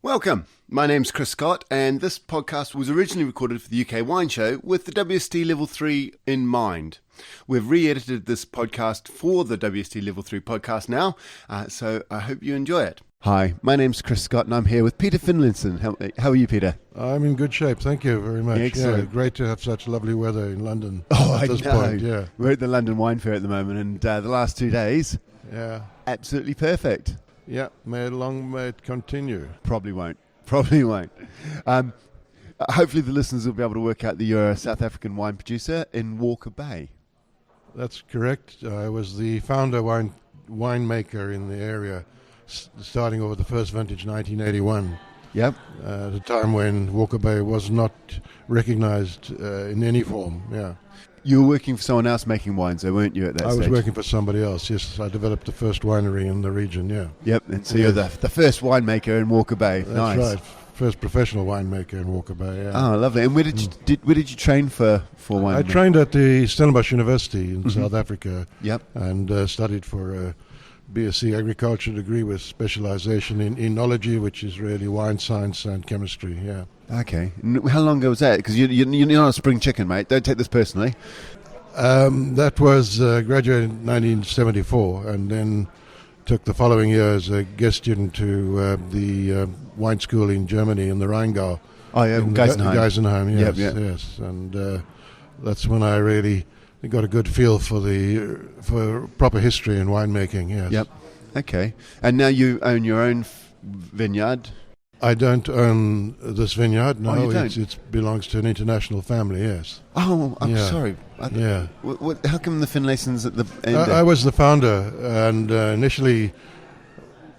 Welcome. My name's Chris Scott, and this podcast was originally recorded for the UK Wine Show with the WST Level 3 in mind. We've re-edited this podcast for the WST Level 3 podcast now, so I hope you enjoy it. Hi, my name's Chris Scott, and I'm here with Peter Finlayson. How are you, Peter? I'm in good shape, thank you very much. Excellent. Yeah, great to have such lovely weather in London at this know. point. Yeah. We're at the London Wine Fair at the moment, and the last 2 days, absolutely perfect. Yeah, may it continue. Probably won't. Hopefully the listeners will be able to work out that you're a South African wine producer in Walker Bay. That's correct. I was the founder winemaker in the area, starting over the first vintage, 1981. Yep. At a time when Walker Bay was not recognized in any form. Yeah. You were working for someone else making wines, though, weren't you, at that stage? I was working for somebody else, yes. I developed the first winery in the region, yeah. Yep, and so you're the first winemaker in Walker Bay. That's nice. right. First professional winemaker in Walker Bay, yeah. Oh, lovely. And where did you train for wine? I trained at the Stellenbosch University in South Africa. Yep. And studied for a BSc Agriculture degree with specialization in enology, which is really wine science and chemistry, yeah. Okay. And how long ago was that? Because you're not a spring chicken, mate. Don't take this personally. That was graduated in 1974, and then took the following year as a guest student to the wine school in Germany in the Rheingau. Oh, yeah, Geisenheim, yes, yep. yes. And that's when I really got a good feel for proper history in winemaking, yes. Yep. Okay. And now you own your own vineyard? I don't own this vineyard, no. Oh, you don't? It belongs to an international family, yes. Oh, I'm sorry. Yeah. How come the Finlaysons at the end? I was the founder, and initially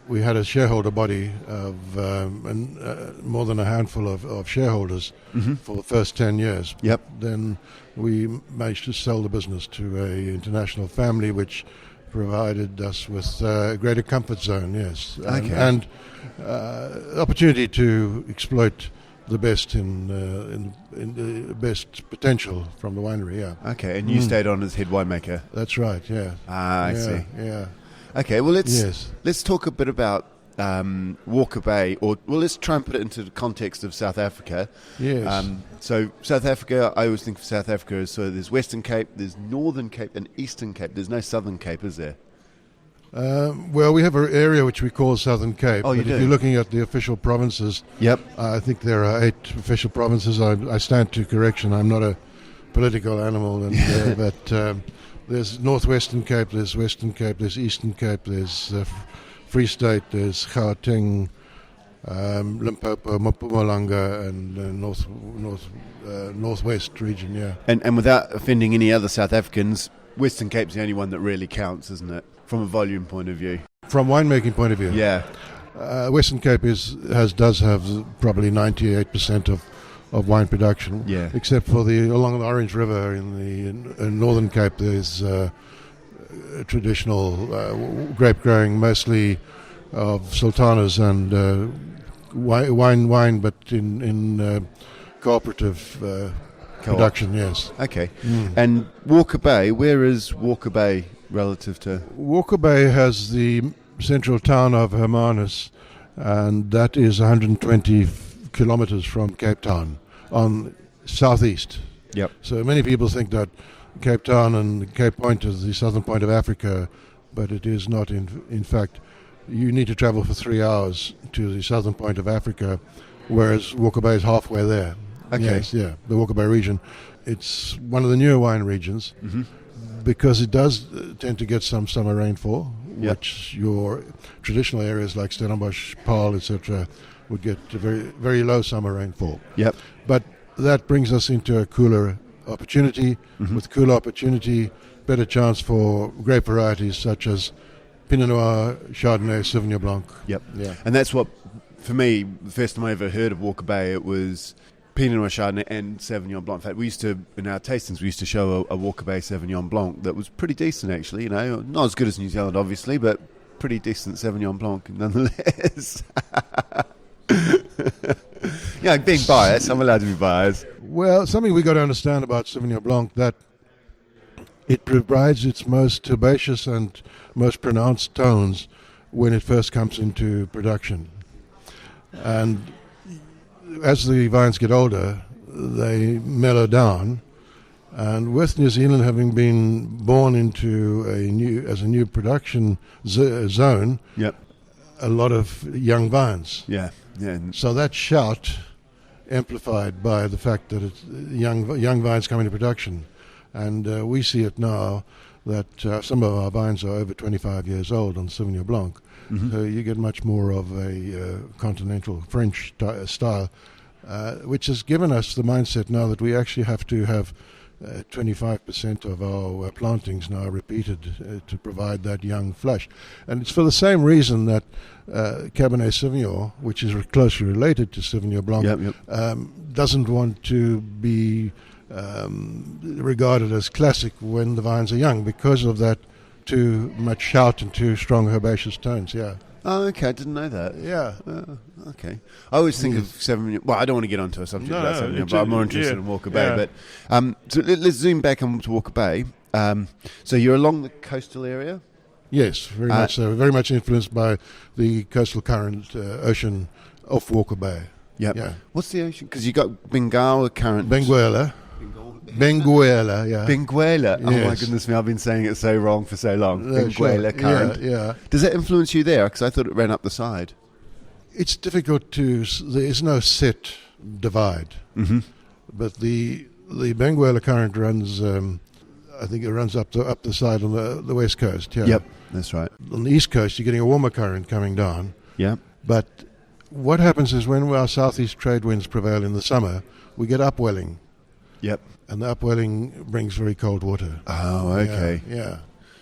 we had a shareholder body of more than a handful of shareholders for the first 10 years. Yep. Then we managed to sell the business to an international family, which provided us with a greater comfort zone, yes. Okay. And opportunity to exploit the best in the best potential from the winery, yeah. Okay, and you stayed on as head winemaker? That's right, yeah. I see. Yeah. Okay, well let's talk a bit about Walker Bay, let's try and put it into the context of South Africa. Yes. So South Africa, I always think of South Africa as there's Western Cape, there's Northern Cape and Eastern Cape. There's no Southern Cape, is there? Well, we have an area which we call Southern Cape. Oh, you but do? If you're looking at the official provinces, Yep. I think there are 8 official provinces. I stand to correction. I'm not a political animal, but there's Northwestern Cape, there's Western Cape, there's Eastern Cape, there's Free State, there's Gauteng, Limpopo, Mpumalanga, and Northwest region, yeah. And without offending any other South Africans, Western Cape's the only one that really counts, isn't it? From a volume point of view. From winemaking point of view. Yeah. Western Cape does have probably 98% of wine production. Yeah. Except for along the Orange River in Northern Cape, there's traditional grape growing, mostly of sultanas and wine, but in cooperative production, yes. Okay. And Walker Bay, where is Walker Bay relative to? Walker Bay has the central town of Hermanus, and that is 120 kilometers from Cape Town on southeast. Yep. So many people think that Cape Town and Cape Point is the southern point of Africa, but it is not. In fact, you need to travel for 3 hours to the southern point of Africa, whereas Walker Bay is halfway there. Okay. Yes, yeah, the Walker Bay region. It's one of the newer wine regions because it does tend to get some summer rainfall, which your traditional areas like Stellenbosch, Paarl, etc., would get very, very low summer rainfall. Yep. But that brings us into a cooler opportunity. With cooler opportunity, better chance for grape varieties such as Pinot Noir, Chardonnay, Sauvignon Blanc. Yep. Yeah. And that's what, for me, the first time I ever heard of Walker Bay, it was Pinot Noir, Chardonnay and Sauvignon Blanc. In fact, in our tastings, we used to show a Walker Bay Sauvignon Blanc that was pretty decent, actually. Not as good as New Zealand, obviously, but pretty decent Sauvignon Blanc nonetheless. Yeah, being biased, I'm allowed to be biased. Well, something we got to understand about Sauvignon Blanc, that it provides its most herbaceous and most pronounced tones when it first comes into production. And as the vines get older, they mellow down. And with New Zealand having been born into a new production zone, Yep. a lot of young vines. Yeah. Yeah. So that shout amplified by the fact that it's young vines come into production. And we see it now that some of our vines are over 25 years old on Sauvignon Blanc. Mm-hmm. So you get much more of a continental French style, which has given us the mindset now that we actually have to have 25% of our plantings now repeated to provide that young flush. And it's for the same reason that Cabernet Sauvignon, which is closely related to Sauvignon Blanc, doesn't want to be regarded as classic when the vines are young because of that too much shout and too strong herbaceous tones. Yeah. Oh, okay. I didn't know that. Yeah. Okay. I always think of Sauvignon. Well, I don't want to get onto a subject about Sauvignon, but I'm more interested in Walker Bay. But so let's zoom back onto Walker Bay. So you're along the coastal area. Yes, very much so. Very much influenced by the coastal current ocean off Walker Bay. Yep. Yeah. What's the ocean? Because you got Bengal current. Benguela, yeah. Benguela. Oh Yes. my goodness me! I've been saying it so wrong for so long. Benguela Sure. current. Yeah. Does that influence you there? Because I thought it ran up the side. It's difficult to. There is no set divide, Mm-hmm. but the Benguela current runs. I think it runs up the side on the west coast. Yeah. Yep, that's right. On the east coast, you're getting a warmer current coming down. Yeah. But what happens is when our southeast trade winds prevail in the summer, we get upwelling. Yep. And the upwelling brings very cold water. Oh, okay. Yeah.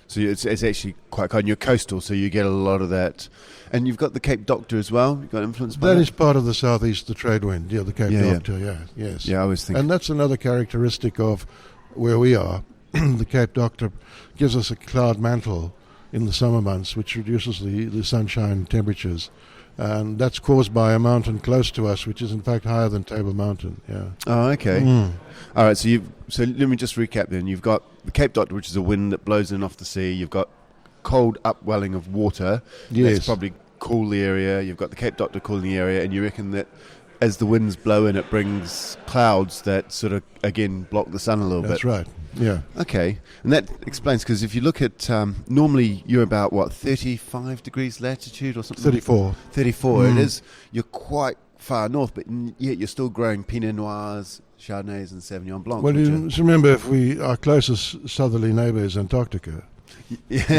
So it's actually quite cold. And you're coastal, so you get a lot of that. And you've got the Cape Doctor as well. You've got influence by that? That is part of the southeast, the trade wind. Yeah, the Cape Doctor. Yeah. Yes. Yeah, I always think. And that's another characteristic of where we are. The Cape Doctor gives us a cloud mantle in the summer months, which reduces the sunshine temperatures. And that's caused by a mountain close to us, which is in fact higher than Table Mountain. Yeah. Oh, okay. All right. So let me just recap. Then you've got the Cape Doctor, which is a wind that blows in off the sea. You've got cold upwelling of water. Yes. That's probably cool the area. You've got the Cape Doctor cooling the area, and you reckon that as the winds blow in, it brings clouds that sort of again block the sun a little bit. That's right. Yeah. Okay, and that explains, because if you look at normally you're about 35 degrees latitude or something. 34. 34. It is. You're quite far north, but yet you're still growing Pinot Noirs, Chardonnays, and Sauvignon Blancs. Well, you remember, our closest southerly neighbour is Antarctica. Yeah,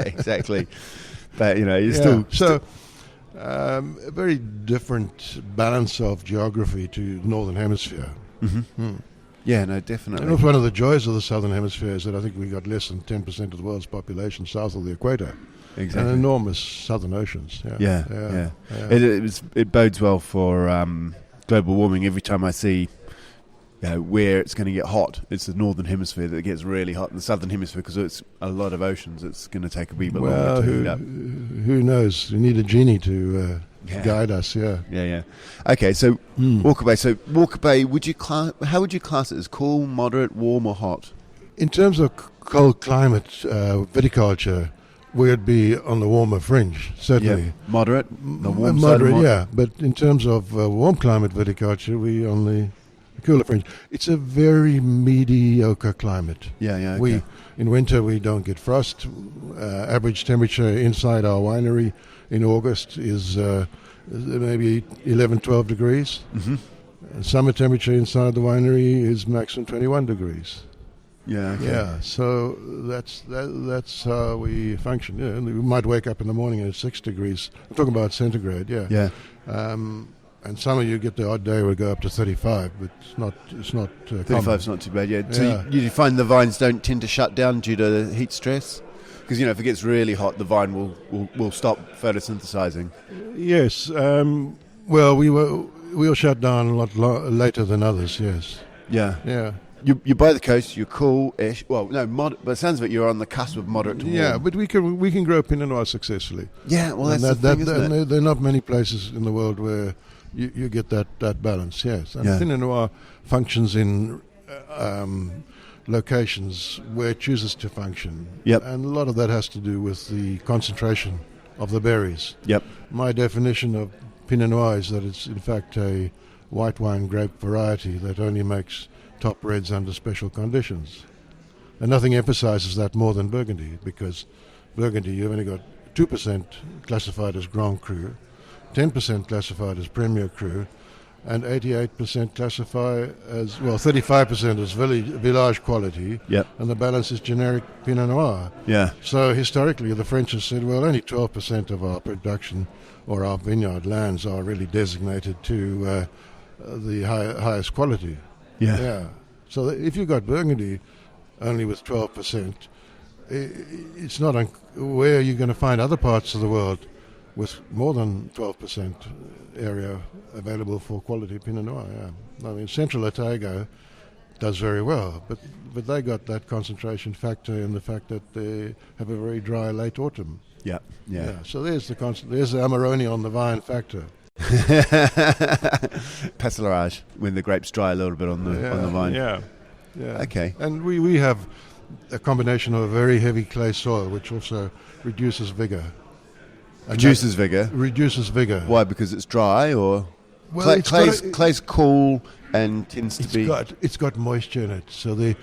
exactly. But you're still. So, a very different balance of geography to the Northern Hemisphere. Mm-hmm. Yeah, no, definitely. And one of the joys of the Southern Hemisphere is that I think we got less than 10% of the world's population south of the equator. Exactly. And enormous southern oceans. Yeah. It bodes well for global warming. Every time I see where it's going to get hot, it's the Northern Hemisphere that gets really hot. In the Southern Hemisphere, because it's a lot of oceans, it's going to take a wee bit longer to heat up. Who knows? We need a genie to guide us, Yeah. Okay, so Walker Bay. So Walker Bay, how would you class it? As cool, moderate, warm, or hot? In terms of cold climate viticulture, we'd be on the warmer fringe, certainly. Yeah. Moderate? The warm moderate, side yeah. But in terms of warm climate viticulture, we're on the cooler fringe. It's a very mediocre climate. Yeah, okay. In winter, we don't get frost. Average temperature inside our winery in August is maybe 11, 12 degrees. Mm-hmm. Summer temperature inside the winery is maximum 21 degrees. Yeah, okay. Yeah. So that's how we function. Yeah, and we might wake up in the morning and it's 6 degrees. I'm talking about centigrade. Yeah. Yeah. And summer you get the odd day will go up to 35, but it's not 35's not too bad. Yeah. So you find the vines don't tend to shut down due to the heat stress? Because if it gets really hot, the vine will stop photosynthesizing. Yes. Well, we'll shut down a lot later than others. Yes. Yeah. Yeah. You're by the coast. You're cool-ish. Well, no, but it sounds like you're on the cusp of moderate to warm. Yeah, but we can grow Pinot Noir successfully. Yeah. Well, that's the thing, isn't it? There are not many places in the world where you get that balance. Yes. And Pinot Noir functions in locations where it chooses to function. Yep. And a lot of that has to do with the concentration of the berries. Yep. My definition of Pinot Noir is that it's in fact a white wine grape variety that only makes top reds under special conditions. And nothing emphasizes that more than Burgundy, because Burgundy, you've only got 2% classified as Grand Cru, 10% classified as Premier Cru, and 88% classify as, well, 35% as village quality, Yep. and the balance is generic Pinot Noir. Yeah. So historically, the French have said, well, only 12% of our production or our vineyard lands are really designated to the highest quality. Yeah. So if you've got Burgundy only with 12%, it's not where are you going to find other parts of the world with more than 12% area available for quality Pinot Noir. Yeah. I mean, Central Otago does very well, but they got that concentration factor in the fact that they have a very dry late autumn. Yeah. So there's the Amarone on the vine factor. Passerage, when the grapes dry a little bit on the vine. Yeah. Okay. And we have a combination of a very heavy clay soil, which also reduces vigor. Reduces vigor. Reduces vigor. Why? Because it's dry, or well, clay's cool and tends to be. It's got moisture in it, so the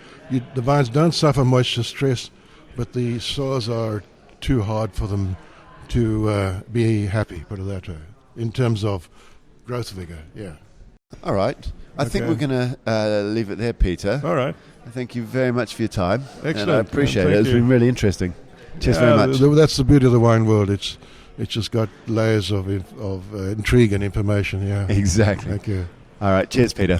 vines don't suffer moisture stress, but the soils are too hard for them to be happy. Put it that way, in terms of growth vigor. Yeah. All right. I think we're going to leave it there, Peter. All right. Thank you very much for your time. Excellent. And I appreciate it. Thank It's you. been really interesting. Cheers very much. That's the beauty of the wine world. It's just got layers of intrigue and information. Yeah. Exactly. Thank you. All right. Cheers, Peter.